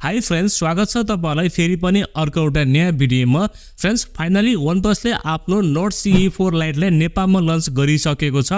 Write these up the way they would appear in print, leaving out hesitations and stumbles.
Hi friends, स्वागत छ तपाईलाई फेरि पनि अर्को एउटा नयाँ भिडियोमा। फ्रेंड्स, फाइनली OnePlusले आफ्नो नोट CE4 लाइट लाई नेपालमा लन्च गरिसकेको छ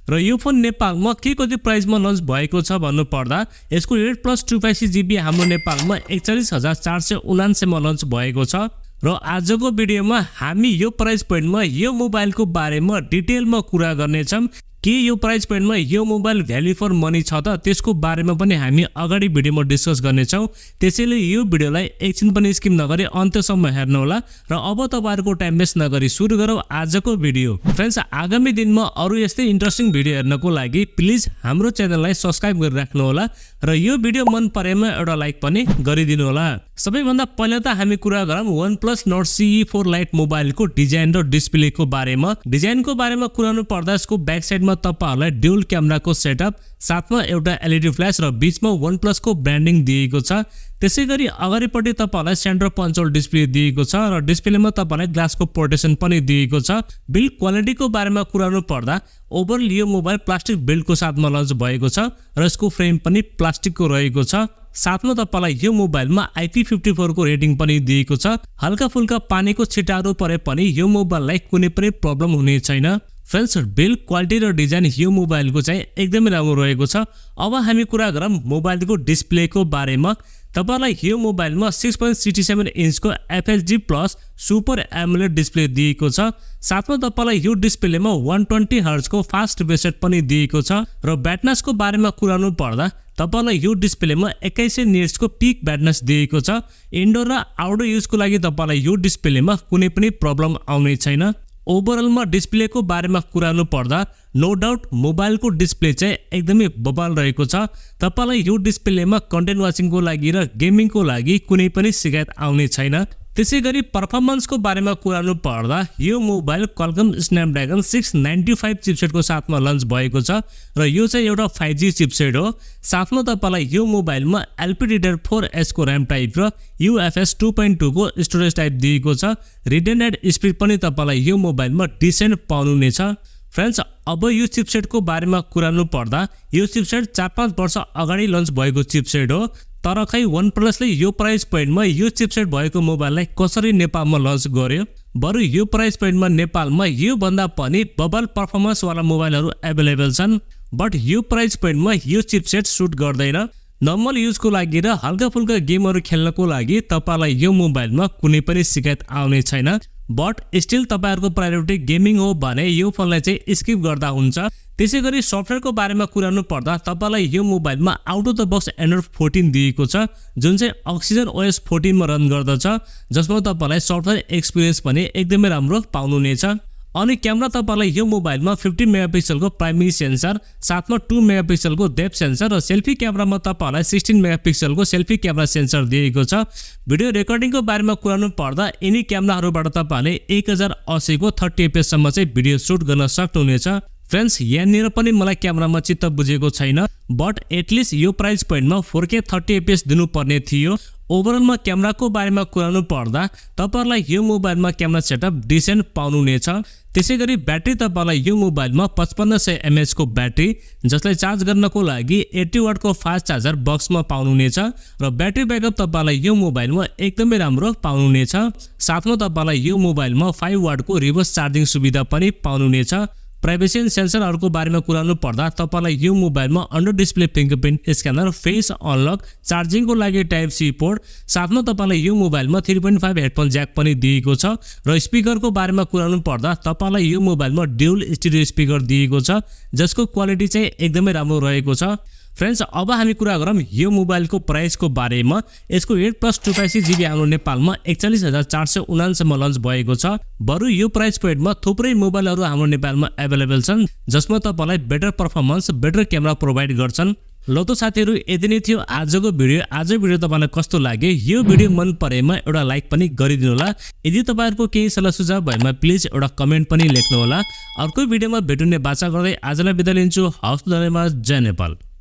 र यो फोन नेपालमा के कति प्राइसमा लन्च भएको छ भन्नु पर्दा यसको 8+256GB हाम्रो नेपालमा 41,479 मा लन्च भएको छ र आजको भिडियोमा हामी यो प्राइस पोइन्टमा यो मोबाइलको बारेमा डिटेलमा कुरा गर्नेछौं। के यो प्राइस पोइन्टमा यो मोबाइल भ्याल्यु फर मनी छ त त्यसको बारेमा पनि हामी अगाडि भिडियोमा डिस्कस गर्नेछौं। त्यसैले यो भिडियोलाई एकछिन पनि स्किप नगरी अन्त्यसम्म हेर्नु होला र अब तपाईहरुको टाइम वेस्ट नगरी सुरु गरौँ आजको भिडियो। फ्रेन्ड्स, आगामी दिनमा अरु यस्तै इन्ट्रेस्टिङ भिडियो हेर्नको लागि प्लिज हाम्रो च्यानललाई सब्स्क्राइब गरिराख्नु होला र यो भिडियो मन परेमा एउटा लाइक पनि गरिदिनु होला। सबैभन्दा पहिला त हामी कुरा गरौँ OnePlus Nord CE4 लाइट मोबाइलको डिजाइन र डिस्प्लेको बारेमा। डिजाइनको बारेमा कुराउनु पर्दा यसको ब्याक साइडमा तपाईहरुलाई ड्युल क्यामेराको सेटअप, साथमा एउटा LED फ्ल्याश र बीचमा OnePlus को ब्रान्डिङ दिएको छ। त्यसैगरी अगाडिपट्टि तपाईहरुलाई सेन्टर पञ्च डिस्प्ले दिएको छ र डिस्प्लेमा तपाईहरुलाई ग्लासको प्रोटेक्सन पनि दिएको छ। बिल्ड क्वालिटीको बारेमा कुराउनु पर्दा ओभरअल यो मोबाइल प्लास्टिक बिल्डको साथमा लन्च भएको छ र यसको फ्रेम पनि प्लास्टिकको रहेको छ। साथमा तपाईलाई यो मोबाइलमा IP54 को रेटिङ पनि दिएको छ। हल्का फुल्का पानीको छिटाहरू परे पनि यो मोबाइललाई कुनै पनि प्रब्लम हुने छैन। फ्रेन्ड्स, बिल्ड क्वालिटी र डिजाइन यो मोबाइलको चाहिँ एकदमै राम्रो रहेको छ। अब हामी कुरा गरौँ मोबाइलको डिस्प्लेको बारेमा। तपाईलाई यो मोबाइलमा 6.67 इन्चको FHD plus super AMOLED display दिएको छ। साथमा तपाईलाई यो डिस्प्लेमा 120 हर्ट्ज को फास्ट रिफ्रेश पनि दिएको छ र ब्राइटनेसको बारेमा कुराउनु पर्दा तपाईलाई यो डिस्प्लेमा 2100 निट्स को पिक ब्राइटनेस दिएको छ। इन्डोर र आउटडोर युजको लागि तपाईलाई यो डिस्प्लेमा कुनै पनि प्रब्लम आउने छैन। ओभरअलमा डिस्प्लेको बारेमा कुराउनु पर्दा नो डाउट मोबाइलको डिस्प्ले चाहिँ एकदमै बबाल रहेको छ। तपाईलाई यो डिस्प्लेमा कन्टेन्ट वाचिङको लागि र गेमिङको लागि कुनै पनि शिकायत आउने छैन। त्यसैगरी परफर्मेन्सको बारेमा कुराउनु पर्दा यो मोबाइल क्वालकम स्न्यापड्रागन 695 चिपसेटको साथमा लन्च भएको छ र यो चाहिँ एउटा 5G चिपसेट हो। साथमा तपाईलाई यो मोबाइलमा LPDDR4S को र्याम टाइप र UFS 2.2 को स्टोरेज टाइप दिएको छ। रिड एन्ड राइट स्पिड पनि तपाईलाई यो मोबाइलमा डिसेन्ट पाउनुहुनेछ। फ्रेन्ड्स, अब यो चिपसेटको बारेमा कुराउनु पर्दा यो चिपसेट 4-5 वर्ष अगाडि लन्च भएको चिपसेट हो। तर खै OnePlusले यो प्राइस पोइन्टमा यो चिपसेट भएको मोबाइललाई कसरी नेपालमा लन्च गर्यो? बरु यो प्राइस पोइन्टमा नेपालमा यो भन्दा पनि बबल पर्फर्मेन्स वाला मोबाइलहरू अवेलेबल छन्। बट यो प्राइस पोइन्टमा यो चिपसेट सुट गर्दैन। नर्मल युजको लागि र हल्का फुल्का गेमहरू खेल्नको लागि तपाईलाई यो मोबाइलमा कुनै पनि शिकायत आउने छैन। बट स्टिल तपाईहरुको प्रायोरिटी गेमिङ हो भने यो फोनलाई चाहिँ स्किप गर्दा हुन्छ। त्यसैगरी सफ्टवेयरको बारेमा कुराउनु पर्दा तपाईलाई यो मोबाइलमा out of the box android 14 दिएको छ जुन चाहिँ Oxygen OS 14 मा रन गर्दछ, जसमा तपाईलाई सफ्टवेयर एक्सपिरियन्स पनि एकदमै राम्रो पाउनुहुनेछ। अनि क्यामेरा तपाईलाई यो मोबाइलमा 50 मेगापिक्सल को प्राइमेरी सेन्सर, साथमा 2 मेगापिक्सल को डेप्थ सेन्सर र सेल्फी क्यामेरामा तपाईलाई 16 मेगापिक्सल को सेल्फी क्यामेरा सेन्सर दिएको छ। भिडियो रेकर्डिङको बारेमा कुराउनु पर्दा यिनी क्यामेराहरुबाट तपाईले 1080 को 30 fps सम्म चाहिँ भिडियो सुट गर्न सक्नुहुनेछ। फ्रेन्ड्स, यहाँनिर पनि मलाई क्यामेरामा चित्त बुझेको छैन, बट एटलिस्ट यो प्राइस पोइन्टमा 4K 30 fps दिनुपर्ने थियो। ओभरअलमा क्यामेराको बारेमा कुराउनु पर्दा तपाईहरुलाई यो मोबाइलमा क्यामेरा सेटअप डिसेन्ट पाउनुहुनेछ। त्यसैगरी ब्याट्री तपाईलाई यो मोबाइलमा 5500 mAh को ब्याट्री, जसलाई चार्ज गर्नको लागि 80 वाट को फास्ट चार्जर बक्समा पाउनुहुनेछ र ब्याट्री ब्याकअप तपाईलाई यो मोबाइलमा एकदमै राम्रो पाउनुहुनेछ। साथमा तपाईलाई यो मोबाइलमा 5 वाट को रिभर्स चार्जिङ सुविधा पनि पाउनुहुनेछ। प्राइभेसी एन्ड सेन्सरहरुको बारेमा कुराउनु पर्दा तपाईलाई यो मोबाइलमा under display fingerprint scanner, face unlock, चार्जिङको लागि टाइप सी पोर्ट, साथमा तपाईलाई यो मोबाइलमा 3.5 हेडफोन ज्याक पनि दिएको छ र स्पिकरको बारेमा कुराउनु पर्दा तपाईलाई यो मोबाइलमा ड्युल स्टिरियो स्पिकर दिएको छ जसको क्वालिटी चाहिँ एकदमै राम्रो रहेको छ। फ्रेन्ड्स, अब हामी कुरा गरौँ यो मोबाइलको प्राइसको बारेमा। यसको 8+256GB हाम्रो नेपालमा 41,479 मा लन्च भएको छ। बरु यो प्राइस पोइन्टमा थुप्रै मोबाइलहरू हाम्रो नेपालमा अवेलेबल छन् जसमा तपाईलाई better performance, better camera provide गर्छन्। ल त साथीहरु, यति नै थियो आजको भिडियो। आजको भिडियो तपाईलाई कस्तो लाग्यो? यो भिडियो मन परेमा एउटा लाइक पनि गरिदिनु होला। यदि तपाईहरुको केही सल्लाह सुझाव भएमा प्लिज एउटा कमेन्ट पनि लेख्नु होला। अर्को भिडियोमा भेट्ने बाचा गर्दै आजलाई बिदा लिन्छु। हवस्, धन्यवाद। जय नेपाल।